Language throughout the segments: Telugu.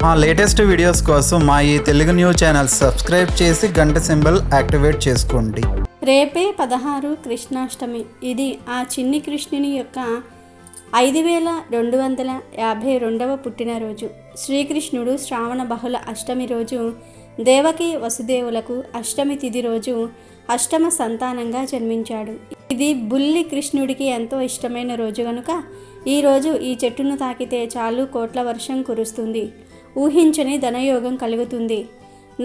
మా లేటెస్ట్ వీడియోస్ కోసం మా ఈ తెలుగు న్యూస్ ఛానల్ సబ్స్క్రైబ్ చేసి గంట సింబల్ యాక్టివేట్ చేసుకోండి. రేపే 16 కృష్ణాష్టమి. ఇది ఆ చిన్ని కృష్ణుని యొక్క 5252వ పుట్టినరోజు. శ్రీకృష్ణుడు శ్రావణ బహుళ అష్టమి రోజు దేవకి వసుదేవులకు అష్టమి తిథి రోజు అష్టమ సంతానంగా జన్మించాడు. ఇది బుల్లి కృష్ణుడికి ఎంతో ఇష్టమైన రోజు కనుక ఈరోజు ఈ చెట్టును తాకితే చాలు కోట్ల వర్షం కురుస్తుంది, ఊహించని ధనయోగం కలుగుతుంది.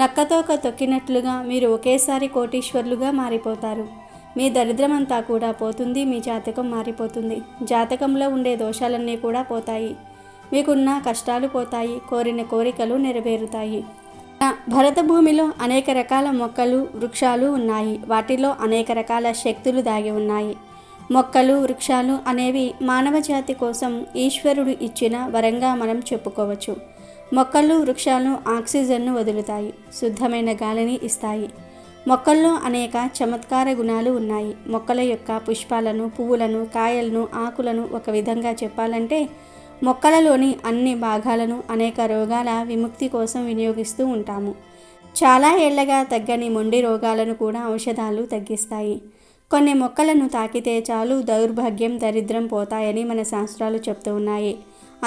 నక్కతోక తొక్కినట్లుగా మీరు ఒకేసారి కోటీశ్వర్లుగా మారిపోతారు. మీ దరిద్రమంతా కూడా పోతుంది, మీ జాతకం మారిపోతుంది. జాతకంలో ఉండే దోషాలన్నీ కూడా పోతాయి, మీకున్న కష్టాలు పోతాయి, కోరిన కోరికలు నెరవేరుతాయి. భరత భూమిలో అనేక రకాల మొక్కలు వృక్షాలు ఉన్నాయి. వాటిలో అనేక రకాల శక్తులు దాగి ఉన్నాయి. మొక్కలు వృక్షాలు అనేవి మానవ జాతి కోసం ఈశ్వరుడు ఇచ్చిన వరంగా మనం చెప్పుకోవచ్చు. మొక్కలు వృక్షాలు ఆక్సిజన్ను వదులుతాయి, శుద్ధమైన గాలిని ఇస్తాయి. మొక్కల్లో అనేక చమత్కార గుణాలు ఉన్నాయి. మొక్కల యొక్క పుష్పాలను, పువ్వులను, కాయలను, ఆకులను ఒక విధంగా చెప్పాలంటే మొక్కలలోని అన్ని భాగాలను అనేక రోగాల విముక్తి కోసం వినియోగిస్తూ ఉంటాము. చాలా ఏళ్లగా తగ్గని మొండి రోగాలను కూడా ఔషధాలు తగ్గిస్తాయి. కొన్ని మొక్కలను తాకితే చాలు దౌర్భాగ్యం, దరిద్రం పోతాయని మన శాస్త్రాలు చెప్తూ ఉన్నాయి.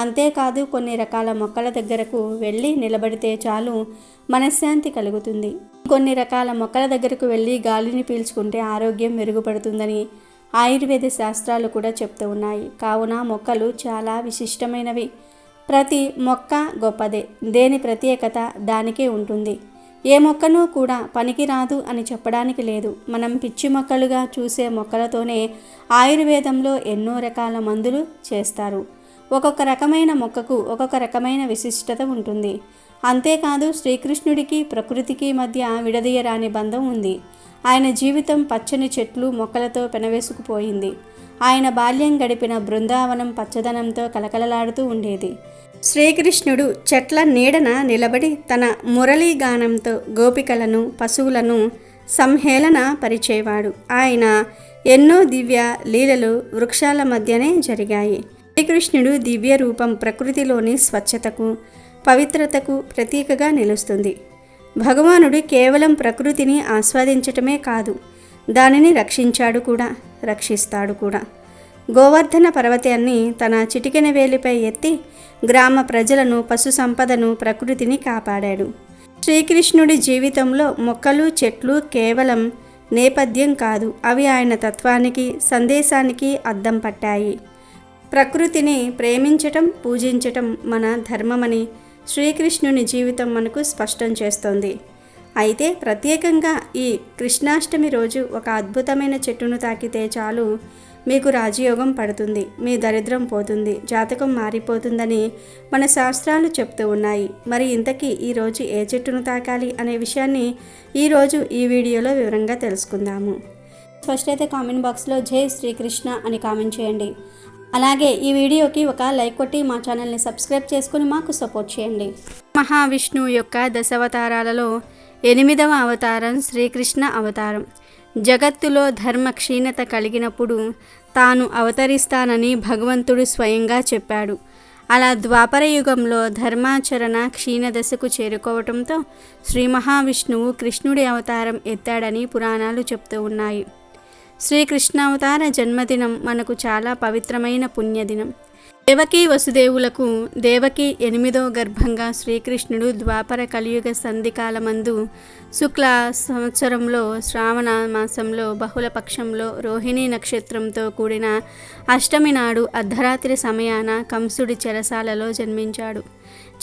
అంతేకాదు కొన్ని రకాల మొక్కల దగ్గరకు వెళ్ళి నిలబడితే చాలు మనశ్శాంతి కలుగుతుంది. కొన్ని రకాల మొక్కల దగ్గరకు వెళ్ళి గాలిని పీల్చుకుంటే ఆరోగ్యం మెరుగుపడుతుందని ఆయుర్వేద శాస్త్రాలు కూడా చెప్తూ ఉన్నాయి. కావున మొక్కలు చాలా విశిష్టమైనవి. ప్రతి మొక్క గొప్పదే, దేని ప్రత్యేకత దానికే ఉంటుంది. ఏ మొక్కను కూడా పనికిరాదు అని చెప్పడానికి లేదు. మనం పిచ్చి మొక్కలుగా చూసే మొక్కలతోనే ఆయుర్వేదంలో ఎన్నో రకాల మందులు చేస్తారు. ఒక్కొక్క రకమైన మొక్కకు ఒక్కొక్క రకమైన విశిష్టత ఉంటుంది. అంతేకాదు శ్రీకృష్ణుడికి ప్రకృతికి మధ్య విడదీయరాని బంధం ఉంది. ఆయన జీవితం పచ్చని చెట్లు మొక్కలతో పెనవేసుకుపోయింది. ఆయన బాల్యం గడిపిన బృందావనం పచ్చదనంతో కలకలలాడుతూ ఉండేది. శ్రీకృష్ణుడు చెట్ల నీడన నిలబడి తన మురళీ గానంతో గోపికలను, పశువులను సంహేళన పరిచేవాడు. ఆయన ఎన్నో దివ్య లీలలు వృక్షాల మధ్యనే జరిగాయి. శ్రీకృష్ణుడు దివ్య రూపం ప్రకృతిలోని స్వచ్ఛతకు, పవిత్రతకు ప్రతీకగా నిలుస్తుంది. భగవానుడు కేవలం ప్రకృతిని ఆస్వాదించటమే కాదు, దానిని రక్షించాడు కూడా, రక్షిస్తాడు కూడా. గోవర్ధన పర్వతాన్ని తన చిటికెన వేలిపై ఎత్తి గ్రామ ప్రజలను, పశు సంపదను, ప్రకృతిని కాపాడాడు. శ్రీకృష్ణుడి జీవితంలో మొక్కలు, చెట్లు కేవలం నేపథ్యం కాదు, అవి ఆయన తత్వానికి, సందేశానికి అద్దం పట్టాయి. ప్రకృతిని ప్రేమించటం, పూజించటం మన ధర్మమని శ్రీకృష్ణుని జీవితం మనకు స్పష్టం చేస్తోంది. అయితే ప్రత్యేకంగా ఈ కృష్ణాష్టమి రోజు ఒక అద్భుతమైన చెట్టును తాకితే చాలు మీకు రాజయోగం పడుతుంది, మీ దరిద్రం పోతుంది, జాతకం మారిపోతుందని మన శాస్త్రాలు చెప్తూ ఉన్నాయి. మరి ఇంతకీ ఈరోజు ఏ చెట్టును తాకాలి అనే విషయాన్ని ఈరోజు ఈ వీడియోలో వివరంగా తెలుసుకుందాము. ఫస్ట్ అయితే కామెంట్ బాక్స్లో జై శ్రీకృష్ణ అని కామెంట్ చేయండి. అలాగే ఈ వీడియోకి ఒక లైక్ కొట్టి మా ఛానల్ని సబ్స్క్రైబ్ చేసుకుని మాకు సపోర్ట్ చేయండి. మహావిష్ణువు యొక్క దశావతారాలలో 8వ అవతారం శ్రీకృష్ణ అవతారం. జగత్తులో ధర్మ క్షీణత కలిగినప్పుడు తాను అవతరిస్తానని భగవంతుడు స్వయంగా చెప్పాడు. అలా ద్వాపర యుగంలో ధర్మాచరణ క్షీణదశకు చేరుకోవటంతో శ్రీ మహావిష్ణువు కృష్ణుడి అవతారం ఎత్తాడని పురాణాలు చెప్తూ ఉన్నాయి. శ్రీకృష్ణావతార జన్మదినం మనకు చాలా పవిత్రమైన పుణ్యదినం. దేవకీ వసుదేవులకు దేవకి 8వ గర్భంగా శ్రీకృష్ణుడు ద్వాపర కలియుగ సంధికాలమందు శుక్ల సంవత్సరంలో శ్రావణ మాసంలో బహుళపక్షంలో రోహిణీ నక్షత్రంతో కూడిన అష్టమి నాడు అర్ధరాత్రి సమయాన కంసుడి చెరసాలలో జన్మించాడు.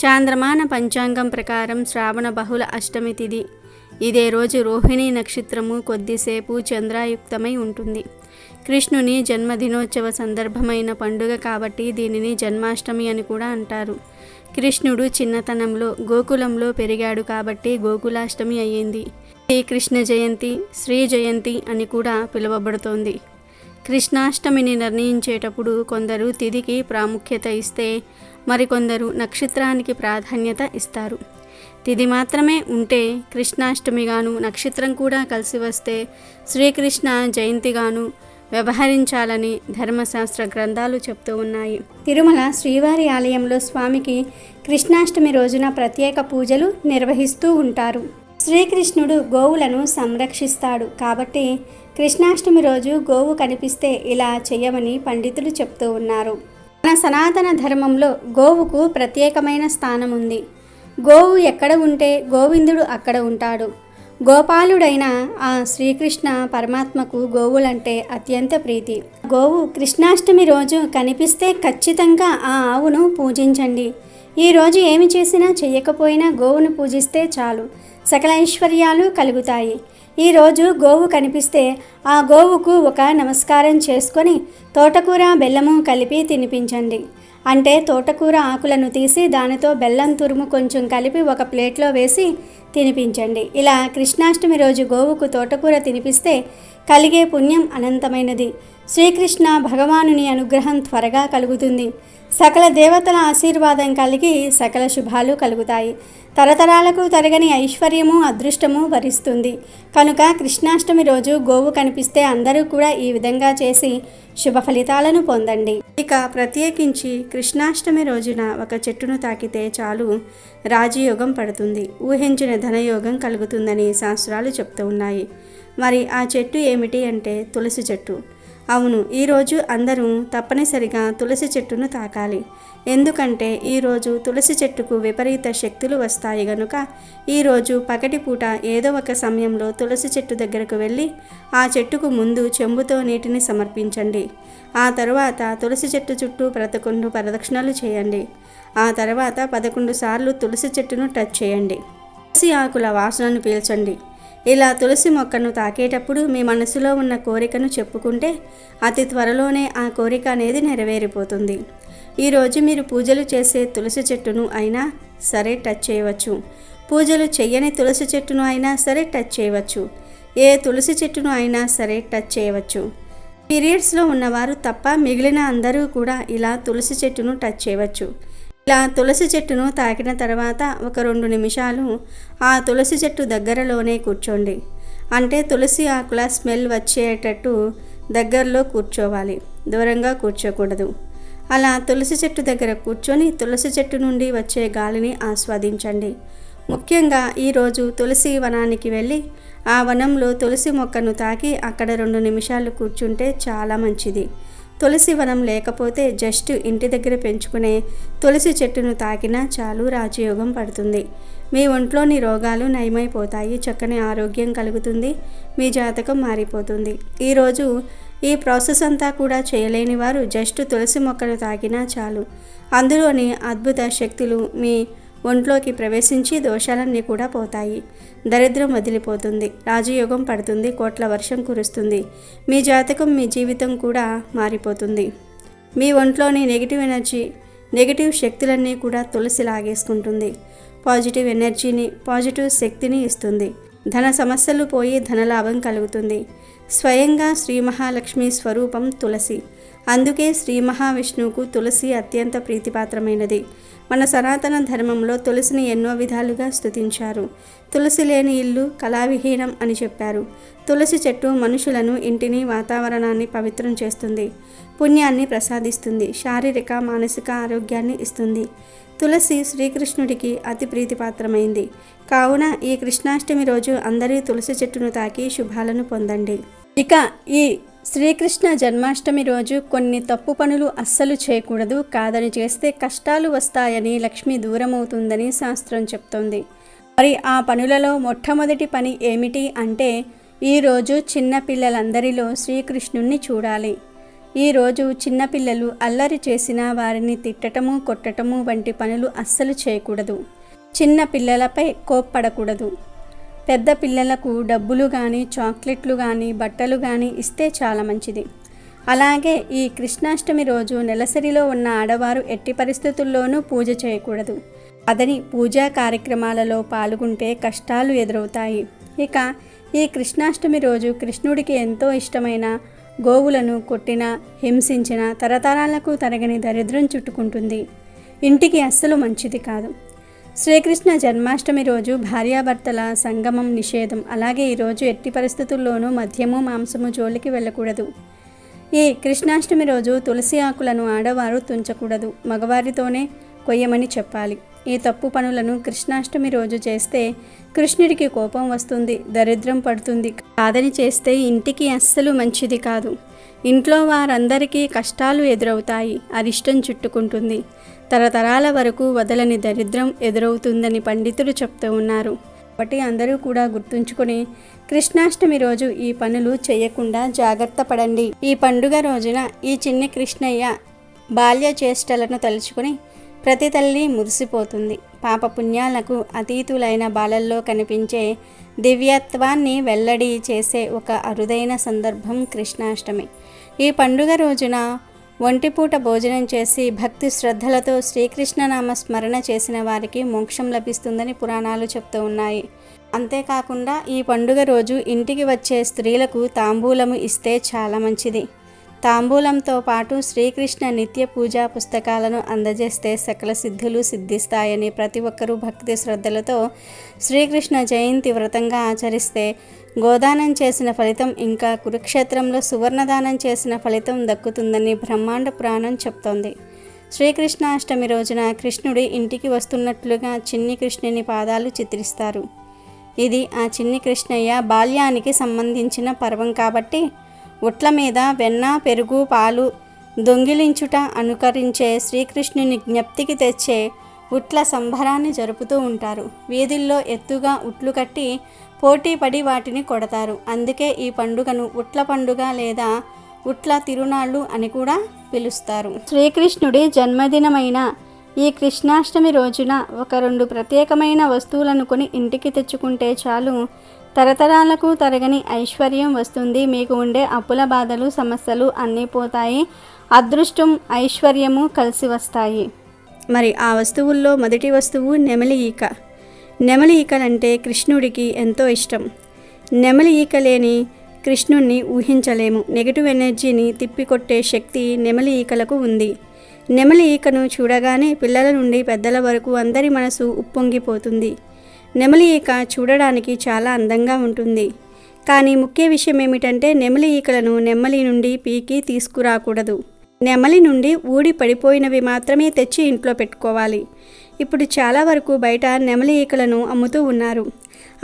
చాంద్రమాన పంచాంగం ప్రకారం శ్రావణ బహుళ అష్టమి తిథి. ఇదే రోజు రోహిణీ నక్షత్రము కొద్దిసేపు చంద్రాయుక్తమై ఉంటుంది. కృష్ణుని జన్మదినోత్సవ సందర్భమైన పండుగ కాబట్టి దీనిని జన్మాష్టమి అని కూడా అంటారు. కృష్ణుడు చిన్నతనంలో గోకులంలో పెరిగాడు కాబట్టి గోకులాష్టమి అయ్యింది. శ్రీకృష్ణ జయంతి, శ్రీ జయంతి అని కూడా పిలువబడుతోంది. కృష్ణాష్టమిని నిర్ణయించేటప్పుడు కొందరు తిథికి ప్రాముఖ్యత ఇస్తే మరికొందరు నక్షత్రానికి ప్రాధాన్యత ఇస్తారు. తిథి మాత్రమే ఉంటే కృష్ణాష్టమిగాను, నక్షత్రం కూడా కలిసి వస్తే శ్రీకృష్ణ జయంతిగాను, వ్యవహరించాలని ధర్మశాస్త్ర గ్రంథాలు చెప్తూ ఉన్నాయి. తిరుమల శ్రీవారి ఆలయంలో స్వామికి కృష్ణాష్టమి రోజున ప్రత్యేక పూజలు నిర్వహిస్తూ ఉంటారు. శ్రీకృష్ణుడు గోవులను సంరక్షిస్తాడు కాబట్టి కృష్ణాష్టమి రోజు గోవు కనిపిస్తే ఇలా చేయమని పండితులు చెప్తూ ఉన్నారు. మన సనాతన ధర్మంలో గోవుకు ప్రత్యేకమైన స్థానం ఉంది. గోవు ఎక్కడ ఉంటే గోవిందుడు అక్కడ ఉంటాడు. గోపాలుడైన ఆ శ్రీకృష్ణ పరమాత్మకు గోవులంటే అత్యంత ప్రీతి. గోవు కృష్ణాష్టమి రోజు కనిపిస్తే ఖచ్చితంగా ఆ ఆవును పూజించండి. ఈరోజు ఏమి చేసినా చెయ్యకపోయినా గోవును పూజిస్తే చాలు, సకల ఐశ్వర్యాలు కలుగుతాయి. ఈరోజు గోవు కనిపిస్తే ఆ గోవుకు ఒక నమస్కారం చేసుకొని తోటకూర బెల్లము కలిపి తినిపించండి. అంటే తోటకూర ఆకులను తీసి దానితో బెల్లం తురుము కొంచెం కలిపి ఒక ప్లేట్లో వేసి తినిపించండి. ఇలా కృష్ణాష్టమి రోజు గోవుకు తోటకూర తినిపిస్తే కలిగే పుణ్యం అనంతమైనది. శ్రీకృష్ణ భగవానుని అనుగ్రహం త్వరగా కలుగుతుంది. సకల దేవతల ఆశీర్వాదం కలిగి సకల శుభాలు కలుగుతాయి. తరతరాలకు తరగని ఐశ్వర్యము అదృష్టము వరిస్తుంది. కనుక కృష్ణాష్టమి రోజు గోవు కనిపిస్తే అందరూ కూడా ఈ విధంగా చేసి శుభ ఫలితాలను పొందండి. ఇక ప్రత్యేకించి కృష్ణాష్టమి రోజున ఒక చెట్టును తాకితే చాలు రాజయోగం పడుతుంది, ఊహించిన ధనయోగం కలుగుతుందని శాస్త్రాలు చెప్తూ ఉన్నాయి. మరి ఆ చెట్టు ఏమిటి అంటే తులసి చెట్టు. అవును, ఈరోజు అందరూ తప్పనిసరిగా తులసి చెట్టును తాకాలి. ఎందుకంటే ఈరోజు తులసి చెట్టుకు విపరీత శక్తులు వస్తాయి గనుక ఈరోజు పగటిపూట ఏదో ఒక సమయంలో తులసి చెట్టు దగ్గరకు వెళ్ళి ఆ చెట్టుకు ముందు చెంబుతో నీటిని సమర్పించండి. ఆ తరువాత తులసి చెట్టు చుట్టూ 11 ప్రదక్షిణలు చేయండి. ఆ తర్వాత 11 సార్లు తులసి చెట్టును టచ్ చేయండి. తులసి ఆకుల వాసనను పీల్చండి. ఇలా తులసి మొక్కను తాకేటప్పుడు మీ మనసులో ఉన్న కోరికను చెప్పుకుంటే అతి త్వరలోనే ఆ కోరిక అనేది నెరవేరిపోతుంది. ఈరోజు మీరు పూజలు చేసే తులసి చెట్టును అయినా సరే టచ్ చేయవచ్చు. పూజలు చెయ్యని తులసి చెట్టును అయినా సరే టచ్ చేయవచ్చు. ఏ తులసి చెట్టును అయినా సరే టచ్ చేయవచ్చు. పీరియడ్స్లో ఉన్నవారు తప్ప మిగిలిన అందరూ కూడా ఇలా తులసి చెట్టును టచ్ చేయవచ్చు. ఇలా తులసి చెట్టును తాకిన తర్వాత ఒక 2 నిమిషాలు ఆ తులసి చెట్టు దగ్గరలోనే కూర్చోండి. అంటే తులసి ఆకుల స్మెల్ వచ్చేటట్టు దగ్గరలో కూర్చోవాలి, దూరంగా కూర్చోకూడదు. అలా తులసి చెట్టు దగ్గర కూర్చొని తులసి చెట్టు నుండి వచ్చే గాలిని ఆస్వాదించండి. ముఖ్యంగా ఈరోజు తులసి వనానికి వెళ్ళి ఆ వనంలో తులసి మొక్కను తాకి అక్కడ 2 నిమిషాలు కూర్చుంటే చాలా మంచిది. తులసి వనం లేకపోతే జస్ట్ ఇంటి దగ్గర పెంచుకునే తులసి చెట్టును తాకినా చాలు రాజయోగం పడుతుంది. మీ ఒంట్లోని రోగాలు నయమైపోతాయి, చక్కని ఆరోగ్యం కలుగుతుంది, మీ జాతకం మారిపోతుంది. ఈరోజు ఈ ప్రాసెస్ అంతా కూడా చేయలేని వారు జస్ట్ తులసి మొక్కను తాకినా చాలు, అందులోని అద్భుత శక్తులు మీ ఒంట్లోకి ప్రవేశించి దోషాలన్నీ కూడా పోతాయి, దరిద్రం వదిలిపోతుంది, రాజయోగం పడుతుంది, కోట్ల వర్షం కురుస్తుంది, మీ జాతకం మీ జీవితం కూడా మారిపోతుంది. మీ ఒంట్లోని నెగిటివ్ ఎనర్జీ, నెగిటివ్ శక్తులన్నీ కూడా తులసి లాగేసుకుంటుంది. పాజిటివ్ ఎనర్జీని, పాజిటివ్ శక్తిని ఇస్తుంది. ధన సమస్యలు పోయి ధనలాభం కలుగుతుంది. స్వయంగా శ్రీ మహాలక్ష్మి స్వరూపం తులసి. అందుకే శ్రీ మహావిష్ణువుకు తులసి అత్యంత ప్రీతిపాత్రమైనది. మన సనాతన ధర్మంలో తులసిని ఎన్నో విధాలుగా స్తుతించారు. తులసి లేని ఇల్లు కళావిహీనం అని చెప్పారు. తులసి చెట్టు మనుషులను, ఇంటిని, వాతావరణాన్ని పవిత్రం చేస్తుంది, పుణ్యాన్ని ప్రసాదిస్తుంది, శారీరక మానసిక ఆరోగ్యాన్ని ఇస్తుంది. తులసి శ్రీకృష్ణుడికి అతి ప్రీతిపాత్రమైంది. కావున ఈ కృష్ణాష్టమి రోజు అందరూ తులసి చెట్టును తాకి శుభాలను పొందండి. ఇక ఈ శ్రీకృష్ణ జన్మాష్టమి రోజు కొన్ని తప్పు పనులు అస్సలు చేయకూడదు. కాదని చేస్తే కష్టాలు వస్తాయని, లక్ష్మి దూరమవుతుందని శాస్త్రం చెప్తోంది. మరి ఆ పనులలో మొట్టమొదటి పని ఏమిటి అంటే ఈరోజు చిన్నపిల్లలందరిలో శ్రీకృష్ణుణ్ణి చూడాలి. ఈరోజు చిన్నపిల్లలు అల్లరి చేసిన వారిని తిట్టటము, కొట్టటము వంటి పనులు అస్సలు చేయకూడదు. చిన్న పిల్లలపై కోప్పడకూడదు. పెద్ద పిల్లలకు డబ్బులు కానీ, చాక్లెట్లు కానీ, బట్టలు కానీ ఇస్తే చాలా మంచిది. అలాగే ఈ కృష్ణాష్టమి రోజు నెలసరిలో ఉన్న ఆడవారు ఎట్టి పరిస్థితుల్లోనూ పూజ చేయకూడదు. అదని పూజా కార్యక్రమాలలో పాల్గొంటే కష్టాలు ఎదురవుతాయి. ఇక ఈ కృష్ణాష్టమి రోజు కృష్ణుడికి ఎంతో ఇష్టమైన గోవులను కొట్టిన, హింసించిన తరతరాలకు తరగని దరిద్రం చుట్టుకుంటుంది. ఇంటికి అస్సలు మంచిది కాదు. శ్రీకృష్ణ జన్మాష్టమి రోజు భార్యాభర్తల సంగమం నిషేధం. అలాగే ఈరోజు ఎట్టి పరిస్థితుల్లోనూ మద్యము, మాంసము జోలికి వెళ్ళకూడదు. ఈ కృష్ణాష్టమి రోజు తులసి ఆకులను ఆడవారు తుంచకూడదు, మగవారితోనే కొయ్యమని చెప్పాలి. ఈ తప్పు పనులను కృష్ణాష్టమి రోజు చేస్తే కృష్ణుడికి కోపం వస్తుంది, దరిద్రం పడుతుంది. కాదని చేస్తే ఇంటికి అస్సలు మంచిది కాదు. ఇంట్లో వారందరికీ కష్టాలు ఎదురవుతాయి, అరిష్టం చుట్టుకుంటుంది, తరతరాల వరకు వదలని దరిద్రం ఎదురవుతుందని పండితులు చెప్తూ ఉన్నారు. కాబట్టి అందరూ కూడా గుర్తుంచుకొని కృష్ణాష్టమి రోజు ఈ పనులు చేయకుండా జాగ్రత్త పడండి. ఈ పండుగ రోజున ఈ చిన్ని కృష్ణయ్య బాల్య చేష్టలను తలుచుకొని ప్రతి తల్లి మురిసిపోతుంది. పాపపుణ్యాలకు అతీతులైన బాలల్లో కనిపించే దివ్యత్వాన్ని వెల్లడి చేసే ఒక అరుదైన సందర్భం కృష్ణాష్టమి. ఈ పండుగ రోజున ఒంటిపూట భోజనం చేసి భక్తి శ్రద్ధలతో శ్రీకృష్ణనామ స్మరణ చేసిన వారికి మోక్షం లభిస్తుందని పురాణాలు చెప్తూ ఉన్నాయి. అంతేకాకుండా ఈ పండుగ రోజు ఇంటికి వచ్చే స్త్రీలకు తాంబూలము ఇస్తే చాలా మంచిది. తాంబూలంతో పాటు శ్రీకృష్ణ నిత్య పూజా పుస్తకాలను అందజేస్తే సకల సిద్ధులు సిద్ధిస్తాయని ప్రతి ఒక్కరూ భక్తి శ్రద్ధలతో శ్రీకృష్ణ జయంతి వ్రతంగా ఆచరిస్తే గోదానం చేసిన ఫలితం, ఇంకా కురుక్షేత్రంలో సువర్ణదానం చేసిన ఫలితం దక్కుతుందని బ్రహ్మాండ పురాణం చెప్తోంది. శ్రీకృష్ణాష్టమి రోజున కృష్ణుడి ఇంటికి వస్తున్నట్లుగా చిన్ని కృష్ణుని పాదాలు చిత్రిస్తారు. ఇది ఆ చిన్ని కృష్ణయ్య బాల్యానికి సంబంధించిన పర్వం కాబట్టి ఉట్ల మీద వెన్న, పెరుగు, పాలు దొంగిలించుట అనుకరించే శ్రీకృష్ణుని జ్ఞప్తికి తెచ్చే ఉట్ల సంబరాన్ని జరుపుతూ ఉంటారు. వీధుల్లో ఎత్తుగా ఉట్లు కట్టి పోటీ పడి వాటిని కొడతారు. అందుకే ఈ పండుగను ఉట్ల పండుగ లేదా ఉట్ల తిరునాళ్ళు అని కూడా పిలుస్తారు. శ్రీకృష్ణుడి జన్మదినమైన ఈ కృష్ణాష్టమి రోజున ఒక 2 ప్రత్యేకమైన వస్తువులను కొని ఇంటికి తెచ్చుకుంటే చాలు, తరతరాలకు తరగని ఐశ్వర్యం వస్తుంది. మీకు ఉండే అప్పుల బాధలు, సమస్యలు అన్నీ పోతాయి. అదృష్టం, ఐశ్వర్యము కలిసి వస్తాయి. మరి ఆ వస్తువుల్లో మొదటి వస్తువు నెమలి ఈక. నెమలి ఈకలంటే కృష్ణుడికి ఎంతో ఇష్టం. నెమలి ఈక లేని కృష్ణుణ్ణి ఊహించలేము. నెగిటివ్ ఎనర్జీని తిప్పికొట్టే శక్తి నెమలి ఈకలకు ఉంది. నెమలి ఈకను చూడగానే పిల్లల నుండి పెద్దల వరకు అందరి మనసు ఉప్పొంగిపోతుంది. నెమలి ఈక చూడడానికి చాలా అందంగా ఉంటుంది. కానీ ముఖ్య విషయం ఏమిటంటే నెమలి ఈకలను నెమలి నుండి పీకి తీసుకురాకూడదు. నెమలి నుండి ఊడి పడిపోయినవి మాత్రమే తెచ్చి ఇంట్లో పెట్టుకోవాలి. ఇప్పుడు చాలా వరకు బయట నెమలి ఈకలను అమ్ముతూ ఉన్నారు.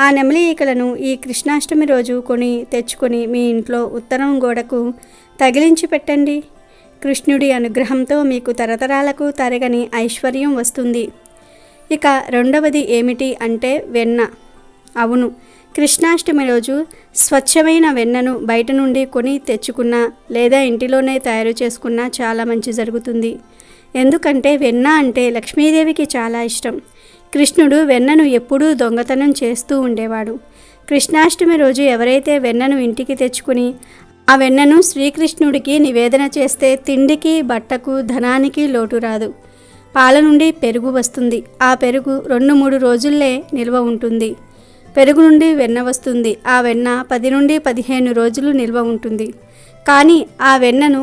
ఆ నెమలి ఈకలను ఈ కృష్ణాష్టమి రోజు తెచ్చుకొని మీ ఇంట్లో ఉత్తరం గోడకు తగిలించి పెట్టండి. కృష్ణుడి అనుగ్రహంతో మీకు తరతరాలకు తరగని ఐశ్వర్యం వస్తుంది. ఇక రెండవది ఏమిటి అంటే వెన్న. అవును, కృష్ణాష్టమి రోజు స్వచ్ఛమైన వెన్నను బయట నుండి కొని తెచ్చుకున్నా లేదా ఇంటిలోనే తయారు చేసుకున్నా చాలా మంచి జరుగుతుంది. ఎందుకంటే వెన్న అంటే లక్ష్మీదేవికి చాలా ఇష్టం. కృష్ణుడు వెన్నను ఎప్పుడూ దొంగతనం చేస్తూ ఉండేవాడు. కృష్ణాష్టమి రోజు ఎవరైతే వెన్నను ఇంటికి తెచ్చుకుని ఆ వెన్నను శ్రీకృష్ణుడికి నివేదన చేస్తే తిండికి, బట్టకు, ధనానికి లోటు రాదు. పాల నుండి పెరుగు వస్తుంది. ఆ పెరుగు 2-3 రోజుల్లే నిల్వ ఉంటుంది. పెరుగు నుండి వెన్న వస్తుంది. ఆ వెన్న 10 నుండి 15 రోజులు నిల్వ ఉంటుంది. కానీ ఆ వెన్నను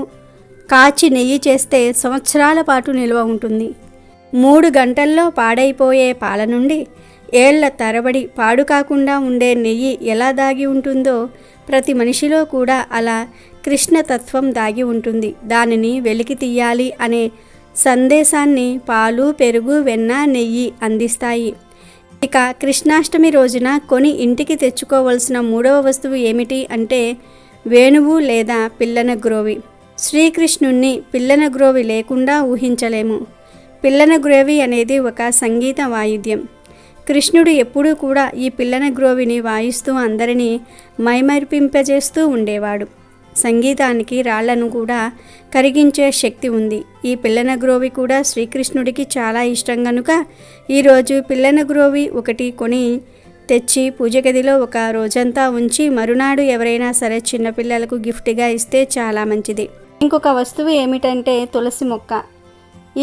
కాచి నెయ్యి చేస్తే సంవత్సరాల పాటు నిల్వ ఉంటుంది. 3 గంటల్లో పాడైపోయే పాల నుండి ఏళ్ల తరబడి పాడు కాకుండా ఉండే నెయ్యి ఎలా దాగి ఉంటుందో ప్రతి మనిషిలో కూడా అలా కృష్ణతత్వం దాగి ఉంటుంది. దానిని వెలికి తీయాలి అనే సందేశాన్ని పాలు, పెరుగు, వెన్న, నెయ్యి అందిస్తాయి. ఇక కృష్ణాష్టమి రోజున కొని ఇంటికి తెచ్చుకోవలసిన 3వ వస్తువు ఏమిటి అంటే వేణువు లేదా పిల్లన గ్రోవి. శ్రీకృష్ణుణ్ణి పిల్లన గ్రోవి లేకుండా ఊహించలేము. పిల్లన గ్రోవి అనేది ఒక సంగీత వాయిద్యం. కృష్ణుడు ఎప్పుడూ కూడా ఈ పిల్లన గ్రోవిని వాయిస్తూ అందరినీ మైమరిపింపజేస్తూ ఉండేవాడు. సంగీతానికి రాళ్లను కూడా కరిగించే శక్తి ఉంది. ఈ పిల్లన గ్రోవి కూడా శ్రీకృష్ణుడికి చాలా ఇష్టం కనుక ఈరోజు పిల్లన గ్రోవి ఒకటి కొని తెచ్చి పూజ గదిలో ఒక రోజంతా ఉంచి మరునాడు ఎవరైనా సరే చిన్నపిల్లలకు గిఫ్ట్గా ఇస్తే చాలా మంచిది. ఇంకొక వస్తువు ఏమిటంటే తులసి మొక్క.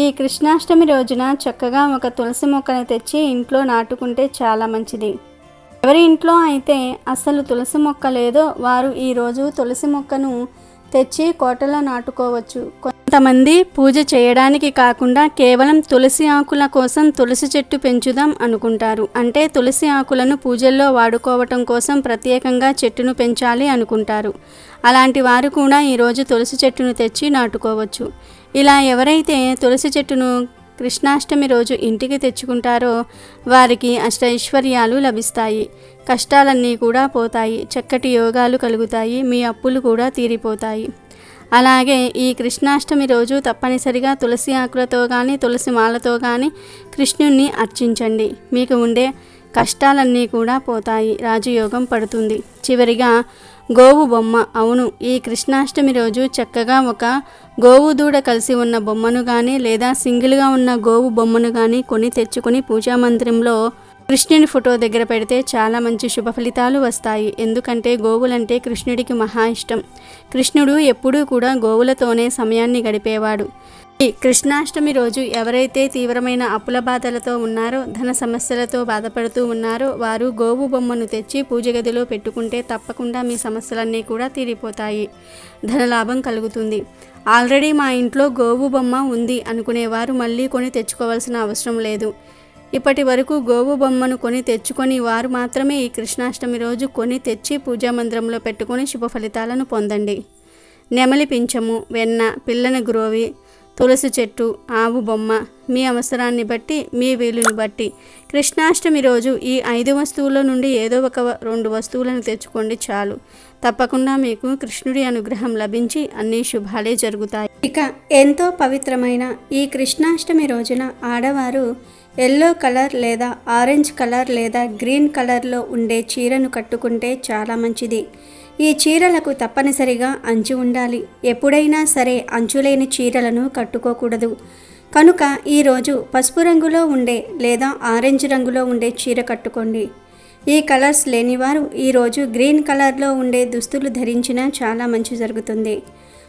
ఈ కృష్ణాష్టమి రోజున చక్కగా ఒక తులసి మొక్కను తెచ్చి ఇంట్లో నాటుకుంటే చాలా మంచిది. ఎవరి ఇంట్లో అయితే అసలు తులసి మొక్క లేదో వారు ఈరోజు తులసి మొక్కను తెచ్చి కోటలో నాటుకోవచ్చు. కొంతమంది పూజ చేయడానికి కాకుండా కేవలం తులసి ఆకుల కోసం తులసి చెట్టు పెంచుదాం అనుకుంటారు. అంటే తులసి ఆకులను పూజల్లో వాడుకోవటం కోసం ప్రత్యేకంగా చెట్టును పెంచాలి అనుకుంటారు. అలాంటి వారు కూడా ఈరోజు తులసి చెట్టును తెచ్చి నాటుకోవచ్చు. ఇలా ఎవరైతే తులసి చెట్టును కృష్ణాష్టమి రోజు ఇంటికి తెచ్చుకుంటారో వారికి అష్టైశ్వర్యాలు లభిస్తాయి, కష్టాలన్నీ కూడా పోతాయి, చక్కటి యోగాలు కలుగుతాయి, మీ అప్పులు కూడా తీరిపోతాయి. అలాగే ఈ కృష్ణాష్టమి రోజు తప్పనిసరిగా తులసి ఆకులతో కానీ తులసి మాలతో కానీ కృష్ణుణ్ణి అర్చించండి. మీకు ఉండే కష్టాలన్నీ కూడా పోతాయి, రాజయోగం పడుతుంది. చివరిగా గోవు బొమ్మ. అవును, ఈ కృష్ణాష్టమి రోజు చక్కగా ఒక గోవు దూడ కలిసి ఉన్న బొమ్మను కానీ లేదా సింగిల్గా ఉన్న గోవు బొమ్మను కానీ కొని తెచ్చుకొని పూజా మందిరంలో కృష్ణుని ఫోటో దగ్గర పెడితే చాలా మంచి శుభ ఫలితాలు వస్తాయి. ఎందుకంటే గోవులంటే కృష్ణుడికి మహా ఇష్టం. కృష్ణుడు ఎప్పుడూ కూడా గోవులతోనే సమయాన్ని గడిపేవాడు. ఈ కృష్ణాష్టమి రోజు ఎవరైతే తీవ్రమైన అప్పుల బాధలతో ఉన్నారో, ధన సమస్యలతో బాధపడుతూ ఉన్నారో వారు గోవు బొమ్మను తెచ్చి పూజ గదిలో పెట్టుకుంటే తప్పకుండా మీ సమస్యలన్నీ కూడా తీరిపోతాయి, ధనలాభం కలుగుతుంది. ఆల్రెడీ మా ఇంట్లో గోవు బొమ్మ ఉంది అనుకునేవారు మళ్ళీ కొని తెచ్చుకోవాల్సిన అవసరం లేదు. ఇప్పటి వరకు గోవు బొమ్మను కొని తెచ్చుకొని వారు మాత్రమే ఈ కృష్ణాష్టమి రోజు కొని తెచ్చి పూజా మందిరంలో పెట్టుకొని శుభ ఫలితాలను పొందండి. నెమలి పింఛము, వెన్న, పిల్లన గ్రోవి, తులసి చెట్టు, ఆవు బొమ్మ మీ అవసరాన్ని బట్టి, మీ వీలుని బట్టి కృష్ణాష్టమి రోజు ఈ 5 వస్తువుల నుండి ఏదో ఒక 2 వస్తువులను తెచ్చుకోండి చాలు. తప్పకుండా మీకు కృష్ణుడి అనుగ్రహం లభించి అన్ని శుభాలే జరుగుతాయి. ఇక ఎంతో పవిత్రమైన ఈ కృష్ణాష్టమి రోజున ఆడవారు ఎల్లో కలర్ లేదా ఆరెంజ్ కలర్ లేదా గ్రీన్ కలర్లో ఉండే చీరను కట్టుకుంటే చాలా మంచిది. ఈ చీరలకు తప్పనిసరిగా అంచు ఉండాలి. ఎప్పుడైనా సరే అంచులేని చీరలను కట్టుకోకూడదు. కనుక ఈరోజు పసుపు రంగులో ఉండే లేదా ఆరెంజ్ రంగులో ఉండే చీర కట్టుకోండి. ఈ కలర్స్ లేనివారు ఈరోజు గ్రీన్ కలర్లో ఉండే దుస్తులు ధరించినా చాలా మంచి జరుగుతుంది.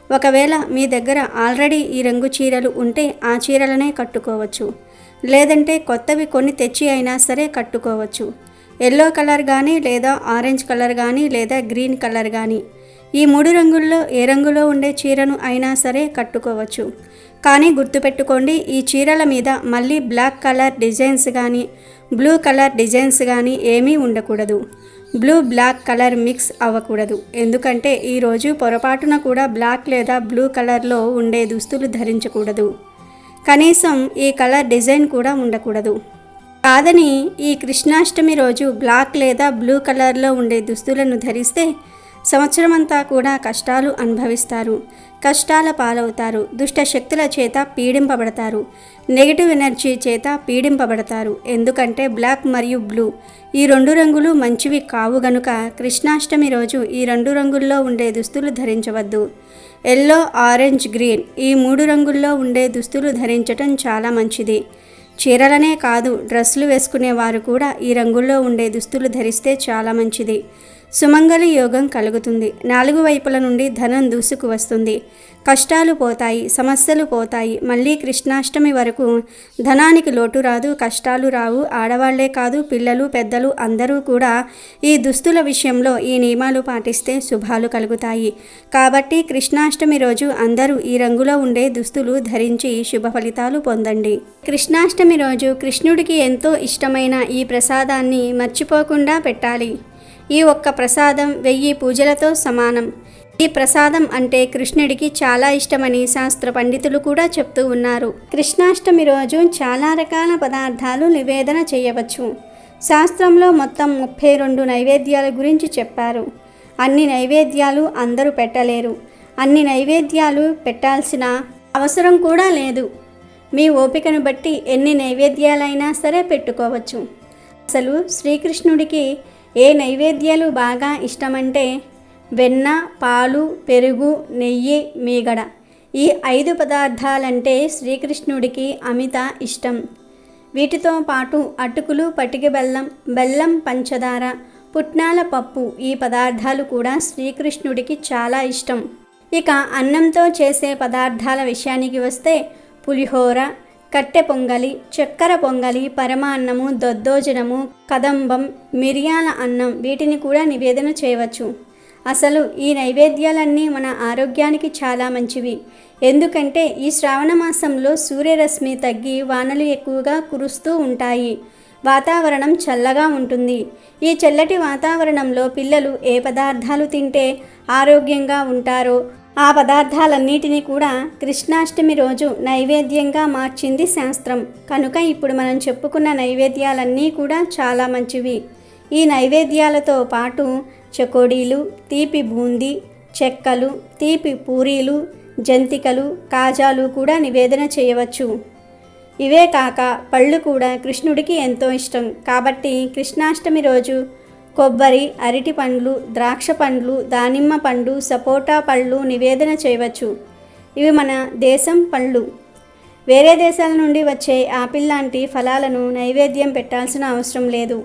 ఒకవేళ మీ దగ్గర ఆల్రెడీ ఈ రంగు చీరలు ఉంటే ఆ చీరలనే కట్టుకోవచ్చు. లేదంటే కొత్తవి కొన్ని తెచ్చి అయినా సరే కట్టుకోవచ్చు. ఎల్లో కలర్ కానీ లేదా ఆరెంజ్ కలర్ కానీ లేదా గ్రీన్ కలర్ కానీ ఈ 3 రంగుల్లో ఏ రంగులో ఉండే చీరను అయినా సరే కట్టుకోవచ్చు. కానీ గుర్తుపెట్టుకోండి, ఈ చీరల మీద మళ్ళీ బ్లాక్ కలర్ డిజైన్స్ కానీ బ్లూ కలర్ డిజైన్స్ కానీ ఏమీ ఉండకూడదు. బ్లూ బ్లాక్ కలర్ మిక్స్ అవ్వకూడదు. ఎందుకంటే ఈరోజు పొరపాటున కూడా బ్లాక్ లేదా బ్లూ కలర్లో ఉండే దుస్తులు ధరించకూడదు. కనీసం ఈ కలర్ డిజైన్ కూడా ఉండకూడదు. కాదని ఈ కృష్ణాష్టమి రోజు బ్లాక్ లేదా బ్లూ కలర్లో ఉండే దుస్తులను ధరిస్తే సంవత్సరమంతా కూడా కష్టాలు అనుభవిస్తారు, కష్టాల పాలవుతారు, దుష్ట శక్తుల చేత పీడింపబడతారు, నెగిటివ్ ఎనర్జీ చేత పీడింపబడతారు. ఎందుకంటే బ్లాక్ మరియు బ్లూ ఈ 2 రంగులు మంచివి కావు గనుక కృష్ణాష్టమి రోజు ఈ 2 రంగుల్లో ఉండే దుస్తులు ధరించవద్దు. ఎల్లో, ఆరెంజ్, గ్రీన్ ఈ 3 రంగుల్లో ఉండే దుస్తులు ధరించటం చాలా మంచిది. చీరలనే కాదు, డ్రెస్సులు వేసుకునేవారు కూడా ఈ రంగుల్లో ఉండే దుస్తులు ధరిస్తే చాలా మంచిది. సుమంగళి యోగం కలుగుతుంది. 4 వైపుల నుండి ధనం దూసుకు వస్తుంది. కష్టాలు పోతాయి, సమస్యలు పోతాయి. మళ్ళీ కృష్ణాష్టమి వరకు ధనానికి లోటు రాదు, కష్టాలు రావు. ఆడవాళ్లే కాదు, పిల్లలు, పెద్దలు అందరూ కూడా ఈ దుస్తుల విషయంలో ఈ నియమాలు పాటిస్తే శుభాలు కలుగుతాయి. కాబట్టి కృష్ణాష్టమి రోజు అందరూ ఈ రంగులో ఉండే దుస్తులు ధరించి శుభ ఫలితాలు పొందండి. కృష్ణాష్టమి రోజు కృష్ణుడికి ఎంతో ఇష్టమైన ఈ ప్రసాదాన్ని మర్చిపోకుండా పెట్టాలి. ఈ ఒక్క ప్రసాదం 1000 పూజలతో సమానం. ఈ ప్రసాదం అంటే కృష్ణుడికి చాలా ఇష్టమని శాస్త్ర పండితులు కూడా చెప్తూ ఉన్నారు. కృష్ణాష్టమి రోజు చాలా రకాల పదార్థాలు నివేదన చేయవచ్చు. శాస్త్రంలో మొత్తం 32 నైవేద్యాల గురించి చెప్పారు. అన్ని నైవేద్యాలు అందరూ పెట్టలేరు. అన్ని నైవేద్యాలు పెట్టాల్సిన అవసరం కూడా లేదు. మీ ఓపికను బట్టి ఎన్ని నైవేద్యాలైనా సరే పెట్టుకోవచ్చు. అసలు శ్రీకృష్ణుడికి ఏ నైవేద్యాలు బాగా ఇష్టమంటే వెన్న, పాలు, పెరుగు, నెయ్యి, మీగడ ఈ 5 పదార్థాలంటే శ్రీకృష్ణుడికి అమిత ఇష్టం. వీటితో పాటు అటుకులు, పటిక బెల్లం, బెల్లం, పంచదార, పుట్నాల పప్పు ఈ పదార్థాలు కూడా శ్రీకృష్ణుడికి చాలా ఇష్టం. ఇక అన్నంతో చేసే పదార్థాల విషయానికి వస్తే పులిహోర, కట్టె పొంగలి, చక్కెర పొంగలి, పరమాన్నము, దద్దోజనము, కదంబం, మిరియాల అన్నం వీటిని కూడా నివేదన చేయవచ్చు. అసలు ఈ నైవేద్యాలన్నీ మన ఆరోగ్యానికి చాలా మంచివి. ఎందుకంటే ఈ శ్రావణ మాసంలో సూర్యరశ్మి తగ్గి వానలు ఎక్కువగా కురుస్తూ ఉంటాయి. వాతావరణం చల్లగా ఉంటుంది. ఈ చల్లటి వాతావరణంలో పిల్లలు ఏ పదార్థాలు తింటే ఆరోగ్యంగా ఉంటారో ఆ పదార్థాలన్నిటినీ కూడా కృష్ణాష్టమి రోజు నైవేద్యంగా మార్చింది శాస్త్రం. కనుక ఇప్పుడు మనం చెప్పుకున్న నైవేద్యాలన్నీ కూడా చాలా మంచివి. ఈ నైవేద్యాలతో పాటు చకోడీలు, తీపి బూందీ, చెక్కలు, తీపి పూరీలు, జంతికలు, కాజాలు కూడా నివేదన చేయవచ్చు. ఇవే కాక పళ్ళు కూడా కృష్ణుడికి ఎంతో ఇష్టం. కాబట్టి కృష్ణాష్టమి రోజు కొబ్బరి, అరటి పండ్లు, ద్రాక్ష పండ్లు, దానిమ్మ పండు, సపోటా పళ్ళు నివేదన చేయవచ్చు. ఇవి మన దేశం పళ్ళు. వేరే దేశాల నుండి వచ్చే ఆపిల్ లాంటి ఫలాలను నైవేద్యం పెట్టాల్సిన అవసరం లేదు.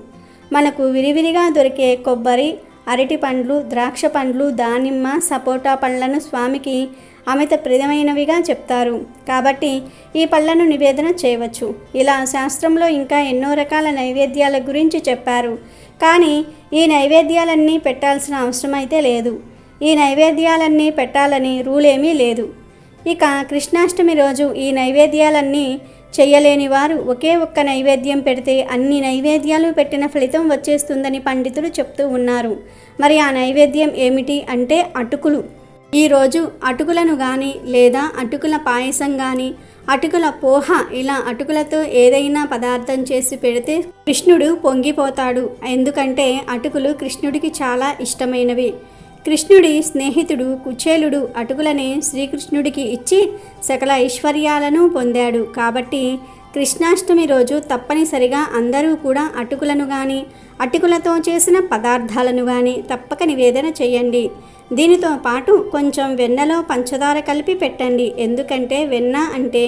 మనకు విరివిరిగా దొరికే కొబ్బరి, అరటి పండ్లు, ద్రాక్ష పండ్లు, దానిమ్మ, సపోటా పళ్ళను స్వామికి అమిత ప్రియమైనవిగా చెప్తారు. కాబట్టి ఈ పళ్ళను నివేదన చేయవచ్చు. ఇలా శాస్త్రంలో ఇంకా ఎన్నో రకాల నైవేద్యాల గురించి చెప్పారు. కానీ ఈ నైవేద్యాలన్నీ పెట్టాల్సిన అవసరం అయితే లేదు. ఈ నైవేద్యాలన్నీ పెట్టాలని రూల్ ఏమీ లేదు. ఇక కృష్ణాష్టమి రోజు ఈ నైవేద్యాలన్నీ చెయ్యలేని వారు ఒకే ఒక్క నైవేద్యం పెడితే అన్ని నైవేద్యాలు పెట్టిన ఫలితం వచ్చేస్తుందని పండితులు చెప్తూ ఉన్నారు. మరి ఆ నైవేద్యం ఏమిటి అంటే అటుకులు. ఈరోజు అటుకులను కానీ లేదా అటుకుల పాయసం కానీ అటుకుల పోహ ఇలా అటుకులతో ఏదైనా పదార్థం చేసి పెడితే కృష్ణుడు పొంగిపోతాడు. ఎందుకంటే అటుకులు కృష్ణుడికి చాలా ఇష్టమైనవి. కృష్ణుడి స్నేహితుడు కుచేలుడు అటుకులని శ్రీకృష్ణుడికి ఇచ్చి సకల ఐశ్వర్యాలను పొందాడు. కాబట్టి కృష్ణాష్టమి రోజు తప్పనిసరిగా అందరూ కూడా అటుకులను కానీ అటుకులతో చేసిన పదార్థాలను కానీ తప్పక నివేదన చేయండి. దీనితో పాటు కొంచెం వెన్నలో పంచదార కలిపి పెట్టండి. ఎందుకంటే వెన్న అంటే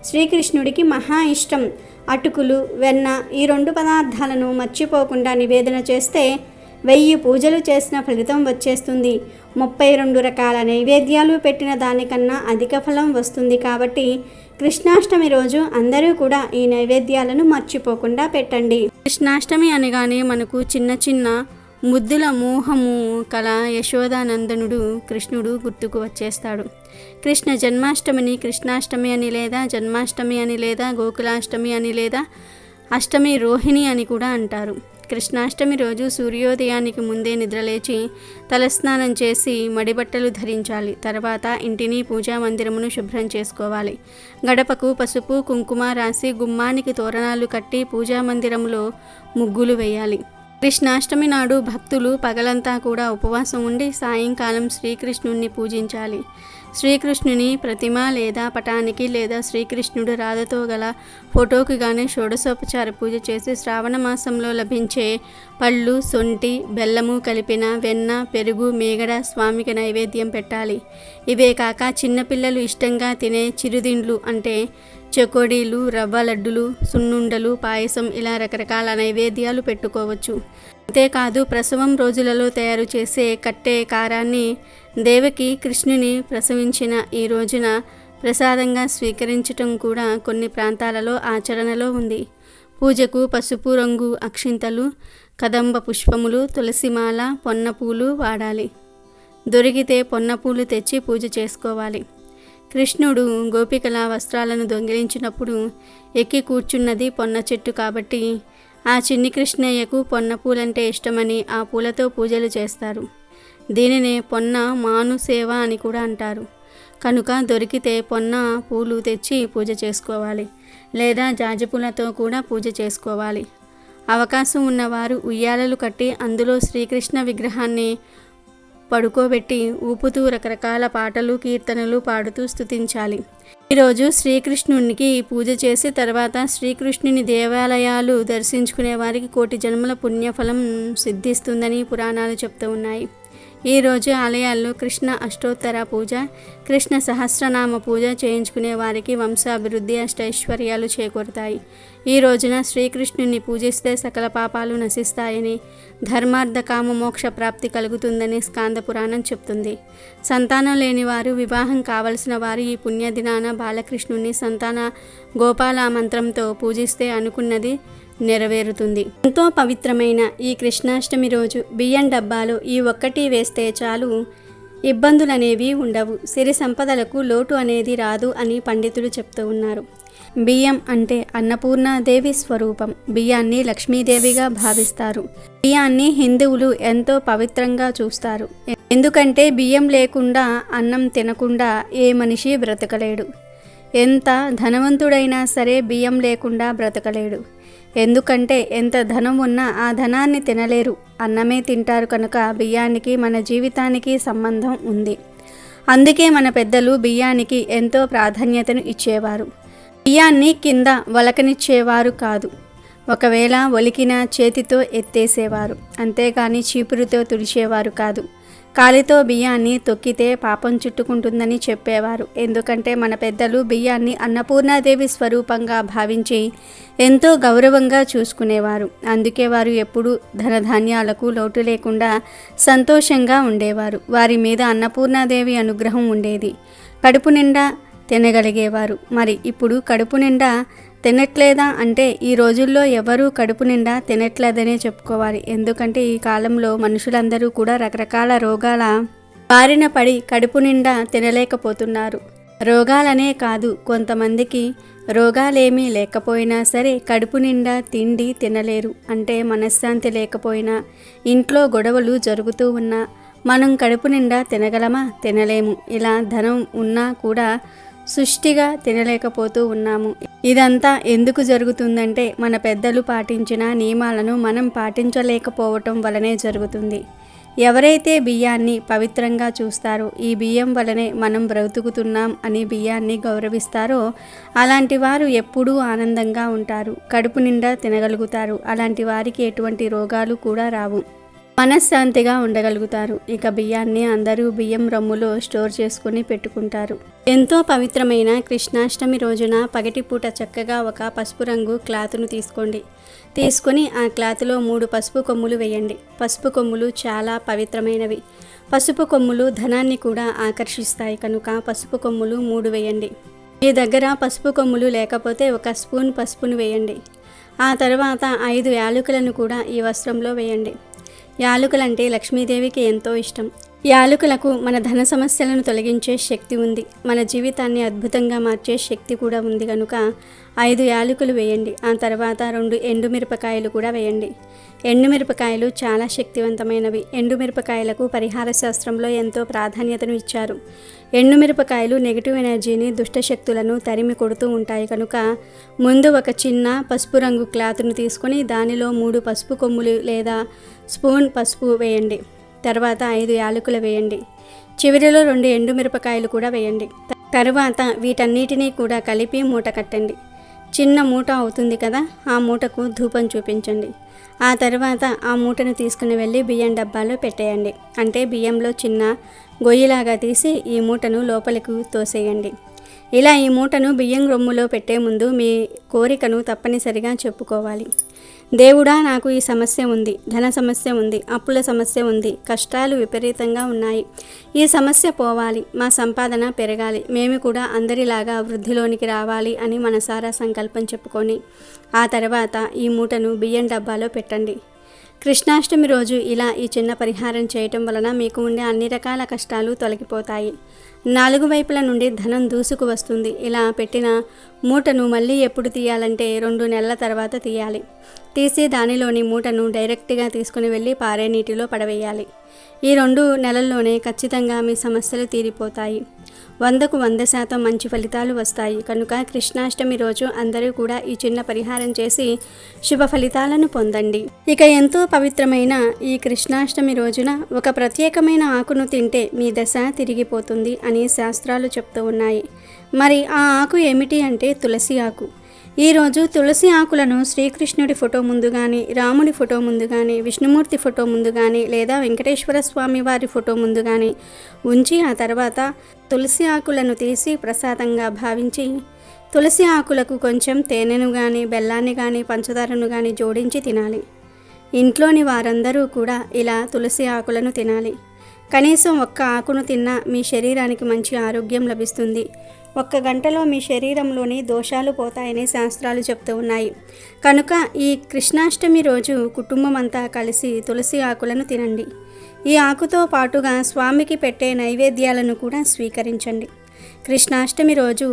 శ్రీకృష్ణుడికి మహా ఇష్టం. అటుకులు, వెన్న ఈ రెండు పదార్థాలను మర్చిపోకుండా నివేదన చేస్తే 1000 పూజలు చేసిన ఫలితం వచ్చేస్తుంది. 32 రకాల నైవేద్యాలు పెట్టిన దానికన్నా అధిక ఫలం వస్తుంది. కాబట్టి కృష్ణాష్టమి రోజు అందరూ కూడా ఈ నైవేద్యాలను మర్చిపోకుండా పెట్టండి. కృష్ణాష్టమి అనగానే మనకు చిన్న చిన్న ముద్దుల మోహము కల యశోదానందనుడు కృష్ణుడు గుర్తుకు వచ్చేస్తాడు. కృష్ణ జన్మాష్టమిని కృష్ణాష్టమి అని లేదా జన్మాష్టమి అని లేదా గోకులాష్టమి అని లేదా అష్టమి రోహిణి అని కూడా అంటారు. కృష్ణాష్టమి రోజు సూర్యోదయానికి ముందే నిద్రలేచి తలస్నానం చేసి మడిబట్టలు ధరించాలి. తర్వాత ఇంటిని పూజా మందిరమును శుభ్రం చేసుకోవాలి. గడపకు పసుపు కుంకుమ రాసి గుమ్మానికి తోరణాలు కట్టి పూజా మందిరములో ముగ్గులు వేయాలి. కృష్ణాష్టమి నాడు భక్తులు పగలంతా కూడా ఉపవాసం ఉండి సాయంకాలం శ్రీకృష్ణుణ్ణి పూజించాలి. శ్రీకృష్ణుని ప్రతిమ లేదా పటానికి లేదా శ్రీకృష్ణుడు రాధతో గల ఫోటోకి కానీ షోడశోపచార పూజ చేసి శ్రావణ మాసంలో లభించే పళ్ళు, సొంటి, బెల్లము కలిపిన వెన్న, పెరుగు, మీగడ స్వామికి నైవేద్యం పెట్టాలి. ఇవే కాక చిన్నపిల్లలు ఇష్టంగా తినే చిరుదిండ్లు అంటే చకోడీలు, రవ్వ లడ్డులు, సున్నుండలు, పాయసం ఇలా రకరకాల నైవేద్యాలు పెట్టుకోవచ్చు. అంతేకాదు ప్రసవం రోజులలో తయారు చేసే కట్టె కారాన్ని దేవకి కృష్ణుని ప్రసవించిన ఈ రోజున ప్రసాదంగా స్వీకరించటం కూడా కొన్ని ప్రాంతాలలో ఆచరణలో ఉంది. పూజకు పసుపు రంగు అక్షింతలు, కదంబ పుష్పములు, తులసిమాల, పొన్నపూలు వాడాలి. దొరికితే పొన్నపూలు తెచ్చి పూజ చేసుకోవాలి. కృష్ణుడు గోపికల వస్త్రాలను దొంగిలించినప్పుడు ఎక్కి కూర్చున్నది పొన్న చెట్టు కాబట్టి ఆ చిన్ని కృష్ణయ్యకు పొన్న పూలంటే ఇష్టమని ఆ పూలతో పూజలు చేస్తారు. దీనినే పొన్న మాను సేవ అని కూడా అంటారు. కనుక దొరికితే పొన్న పూలు తెచ్చి పూజ చేసుకోవాలి. లేదా జాజిపూలతో కూడా పూజ చేసుకోవాలి. అవకాశం ఉన్నవారు ఉయ్యాలలు కట్టి అందులో శ్రీకృష్ణ విగ్రహాన్ని పడుకోబెట్టి ఊపుతూ రకరకాల పాటలు, కీర్తనలు పాడుతూ స్తుతించాలి. ఈరోజు శ్రీకృష్ణునికి పూజ చేసి తర్వాత శ్రీకృష్ణుని దేవాలయాలు దర్శించుకునే వారికి 1,000,000 జన్మల పుణ్యఫలం సిద్ధిస్తుందని పురాణాలు చెప్తూ ఉన్నాయి. ఈరోజు ఆలయాల్లో కృష్ణ అష్టోత్తర పూజ, కృష్ణ సహస్రనామ పూజ చేయించుకునే వారికి వంశాభివృద్ధి, అష్టైశ్వర్యాలు చేకూరుతాయి. ఈ రోజున శ్రీకృష్ణుని పూజిస్తే సకల పాపాలు నశిస్తాయని, ధర్మార్థ కామ మోక్ష ప్రాప్తి కలుగుతుందని స్కాంద పురాణం చెప్తుంది. సంతానం లేని వారు, వివాహం కావలసిన వారు ఈ పుణ్యదినాన బాలకృష్ణుని సంతాన గోపాల మంత్రంతో పూజిస్తే అనుకున్నది నెరవేరుతుంది. ఎంతో పవిత్రమైన ఈ కృష్ణాష్టమి రోజు బియ్యం డబ్బాలో ఈ ఒక్కటి వేస్తే చాలు, ఇబ్బందులనేవి ఉండవు, సిరి సంపదలకు లోటు అనేది రాదు అని పండితులు చెప్తూ ఉన్నారు. బియ్యం అంటే అన్నపూర్ణాదేవి స్వరూపం. బియ్యాన్ని లక్ష్మీదేవిగా భావిస్తారు. బియ్యాన్ని హిందువులు ఎంతో పవిత్రంగా చూస్తారు. ఎందుకంటే బియ్యం లేకుండా, అన్నం తినకుండా ఏ మనిషి బ్రతకలేడు. ఎంత ధనవంతుడైనా సరే బియ్యం లేకుండా బ్రతకలేడు. ఎందుకంటే ఎంత ధనం ఉన్నా ఆ ధనాన్ని తినలేరు, అన్నమే తింటారు. కనుక బియ్యానికి మన జీవితానికి సంబంధం ఉంది. అందుకే మన పెద్దలు బియ్యానికి ఎంతో ప్రాధాన్యతను ఇచ్చేవారు. బియ్యాన్ని కింద వలకనిచ్చేవారు కాదు. ఒకవేళ ఒలికిన చేతితో ఎత్తేసేవారు, అంతేగాని చీపురుతో తుడిచేవారు కాదు. కాలితో బియ్యాన్ని తొక్కితే పాపం చుట్టుకుంటుందని చెప్పేవారు. ఎందుకంటే మన పెద్దలు బియ్యాన్ని అన్నపూర్ణాదేవి స్వరూపంగా భావించి ఎంతో గౌరవంగా చూసుకునేవారు. అందుకే వారు ఎప్పుడూ ధనధాన్యాలకు లోటు లేకుండా సంతోషంగా ఉండేవారు. వారి మీద అన్నపూర్ణాదేవి అనుగ్రహం ఉండేది. కడుపు నిండా తినగలిగేవారు. మరి ఇప్పుడు కడుపు నిండా తినట్లేదా అంటే ఈ రోజుల్లో ఎవరూ కడుపు నిండా తినట్లేదనే చెప్పుకోవాలి. ఎందుకంటే ఈ కాలంలో మనుషులందరూ కూడా రకరకాల రోగాల బారిన పడి కడుపు నిండా తినలేకపోతున్నారు. రోగాలనే కాదు, కొంతమందికి రోగాలేమీ లేకపోయినా సరే కడుపు నిండా తిండి తినలేరు. అంటే మనశ్శాంతి లేకపోయినా, ఇంట్లో గొడవలు జరుగుతూ ఉన్నా మనం కడుపు నిండా తినగలమా? తినలేము. ఇలా ధనం ఉన్నా కూడా సుష్టిగా తినలేకపోతూ ఉన్నాము. ఇదంతా ఎందుకు జరుగుతుందంటే మన పెద్దలు పాటించిన నియమాలను మనం పాటించలేకపోవటం వలనే జరుగుతుంది. ఎవరైతే బియ్యాన్ని పవిత్రంగా చూస్తారో, ఈ బియ్యం వలనే మనం బ్రతుకుతున్నాం అని బియ్యాన్ని గౌరవిస్తారో, అలాంటి వారు ఎప్పుడూ ఆనందంగా ఉంటారు, కడుపు నిండా తినగలుగుతారు. అలాంటి వారికి ఎటువంటి రోగాలు కూడా రావు, మనశ్శాంతిగా ఉండగలుగుతారు. ఇక బియ్యాన్ని అందరూ బియ్యం రమ్ములో స్టోర్ చేసుకుని పెట్టుకుంటారు. ఎంతో పవిత్రమైన కృష్ణాష్టమి రోజున పగటిపూట చక్కగా ఒక పసుపు రంగు క్లాతును తీసుకొని ఆ క్లాతులో 3 పసుపు కొమ్ములు వేయండి. పసుపు కొమ్ములు చాలా పవిత్రమైనవి. పసుపు కొమ్ములు ధనాన్ని కూడా ఆకర్షిస్తాయి. కనుక పసుపు కొమ్ములు 3 వేయండి. మీ దగ్గర పసుపు కొమ్ములు లేకపోతే 1 స్పూన్ పసుపును వేయండి. ఆ తర్వాత 5 యాలకులను కూడా ఈ వస్త్రంలో వేయండి. యాలకులంటే లక్ష్మీదేవికి ఎంతో ఇష్టం. యాలకులకు మన ధన సమస్యలను తొలగించే శక్తి ఉంది. మన జీవితాన్ని అద్భుతంగా మార్చే శక్తి కూడా ఉంది. కనుక 5 యాలకులు వేయండి. ఆ తర్వాత 2 ఎండుమిరపకాయలు కూడా వేయండి. ఎండుమిరపకాయలు చాలా శక్తివంతమైనవి. ఎండుమిరపకాయలకు పరిహార శాస్త్రంలో ఎంతో ప్రాధాన్యతను ఇచ్చారు. ఎండుమిరపకాయలు నెగిటివ్ ఎనర్జీని, దుష్టశక్తులను తరిమి కొడుతూ ఉంటాయి. కనుక ముందు ఒక చిన్న పసుపు రంగు క్లాత్ను తీసుకొని దానిలో 3 పసుపు కొమ్ములు లేదా స్పూన్ పసుపు వేయండి. తర్వాత 5 యాలకులు వేయండి. చివరిలో 2 ఎండుమిరపకాయలు కూడా వేయండి. తర్వాత వీటన్నిటినీ కూడా కలిపి మూట కట్టండి. చిన్న మూట అవుతుంది కదా, ఆ మూటకు ధూపం చూపించండి. ఆ తర్వాత ఆ మూటను తీసుకుని వెళ్ళి బియ్యం డబ్బాలో పెట్టేయండి. అంటే బియ్యంలో చిన్న గొయ్యిలాగా తీసి ఈ మూటను లోపలికి తోసేయండి. ఇలా ఈ మూటను బియ్యం రొమ్ములో పెట్టే ముందు మీ కోరికను తప్పనిసరిగా చెప్పుకోవాలి. దేవుడా, నాకు ఈ సమస్య ఉంది, ధన సమస్య ఉంది, అప్పుల సమస్య ఉంది, కష్టాలు విపరీతంగా ఉన్నాయి, ఈ సమస్య పోవాలి, మా సంపాదన పెరగాలి, మేము కూడా అందరిలాగా వృద్ధిలోనికి రావాలి అని మనసారా సంకల్పం చెప్పుకొని ఆ తర్వాత ఈ మూటను బియ్యం డబ్బాలో పెట్టండి. కృష్ణాష్టమి రోజు ఇలా ఈ చిన్న పరిహారం చేయటం వలన మీకు ఉండే అన్ని రకాల కష్టాలు తొలగిపోతాయి. 4 వైపుల నుండి ధనం దూసుకు వస్తుంది. ఇలా పెట్టిన మూటను మళ్ళీ ఎప్పుడు తీయాలంటే 2 నెలల తర్వాత తీయాలి. తీసి దానిలోని మూటను డైరెక్ట్గా తీసుకుని వెళ్ళి పారే నీటిలో పడవేయాలి. ఈ 2 నెలల్లోనే ఖచ్చితంగా మీ సమస్యలు తీరిపోతాయి. 100కు 100% మంచి ఫలితాలు వస్తాయి. కనుక కృష్ణాష్టమి రోజు అందరూ కూడా ఈ చిన్న పరిహారం చేసి శుభ ఫలితాలను పొందండి. ఇక ఎంతో పవిత్రమైన ఈ కృష్ణాష్టమి రోజున ఒక ప్రత్యేకమైన ఆకును తింటే మీ దశ తిరిగిపోతుంది అని శాస్త్రాలు చెప్తూ ఉన్నాయి. మరి ఆ ఆకు ఏమిటి అంటే తులసి ఆకు. ఈరోజు తులసి ఆకులను శ్రీకృష్ణుడి ఫోటో ముందు కానీ, రాముడి ఫోటో ముందు కానీ, విష్ణుమూర్తి ఫోటో ముందు కానీ, లేదా వెంకటేశ్వర స్వామి వారి ఫోటో ముందు కానీ ఉంచి ఆ తర్వాత తులసి ఆకులను తీసి ప్రసాదంగా భావించి తులసి ఆకులకు కొంచెం తేనెను కానీ, బెల్లాన్ని కానీ, పంచదారను కానీ జోడించి తినాలి. ఇంట్లోని వారందరూ కూడా ఇలా తులసి ఆకులను తినాలి. కనీసం ఒక్క ఆకును తిన్నా మీ శరీరానికి మంచి ఆరోగ్యం లభిస్తుంది. 1 గంటలో మీ శరీరంలోని దోషాలు పోతాయని శాస్త్రాలు చెప్తూ ఉన్నాయి. కనుక ఈ కృష్ణాష్టమి రోజు కుటుంబం అంతా కలిసి తులసి ఆకులను తినండి. ఈ ఆకుతో పాటుగా స్వామికి పెట్టే నైవేద్యాలను కూడా స్వీకరించండి. కృష్ణాష్టమి రోజు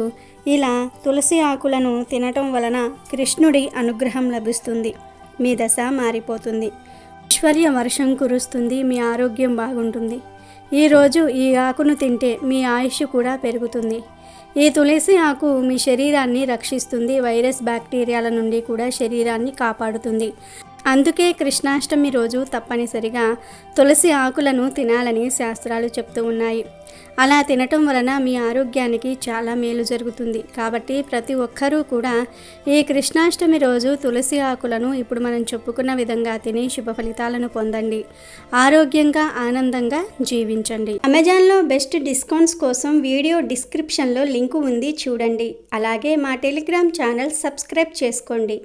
ఇలా తులసి ఆకులను తినటం వలన కృష్ణుడి అనుగ్రహం లభిస్తుంది. మీ దశ మారిపోతుంది. ఐశ్వర్య వర్షం కురుస్తుంది. మీ ఆరోగ్యం బాగుంటుంది. ఈరోజు ఈ ఆకును తింటే మీ ఆయుష్ కూడా పెరుగుతుంది. ఈ తులసి ఆకు మీ శరీరాన్ని రక్షిస్తుంది. వైరస్ బ్యాక్టీరియాల నుండి కూడా శరీరాన్ని కాపాడుతుంది. అందుకే కృష్ణాష్టమి రోజు తప్పనిసరిగా తులసి ఆకులను తినాలని శాస్త్రాలు చెప్తూ ఉన్నాయి. అలా తినటం వలన మీ ఆరోగ్యానికి చాలా మేలు జరుగుతుంది. కాబట్టి ప్రతి ఒక్కరూ కూడా ఈ కృష్ణాష్టమి రోజు తులసి ఆకులను ఇప్పుడు మనం చెప్పుకున్న విధంగా తిని శుభ ఫలితాలను పొందండి. ఆరోగ్యంగా ఆనందంగా జీవించండి. అమెజాన్లో బెస్ట్ డిస్కౌంట్స్ కోసం వీడియో డిస్క్రిప్షన్లో లింకు ఉంది, చూడండి. అలాగే మా టెలిగ్రామ్ ఛానల్ సబ్స్క్రైబ్ చేసుకోండి.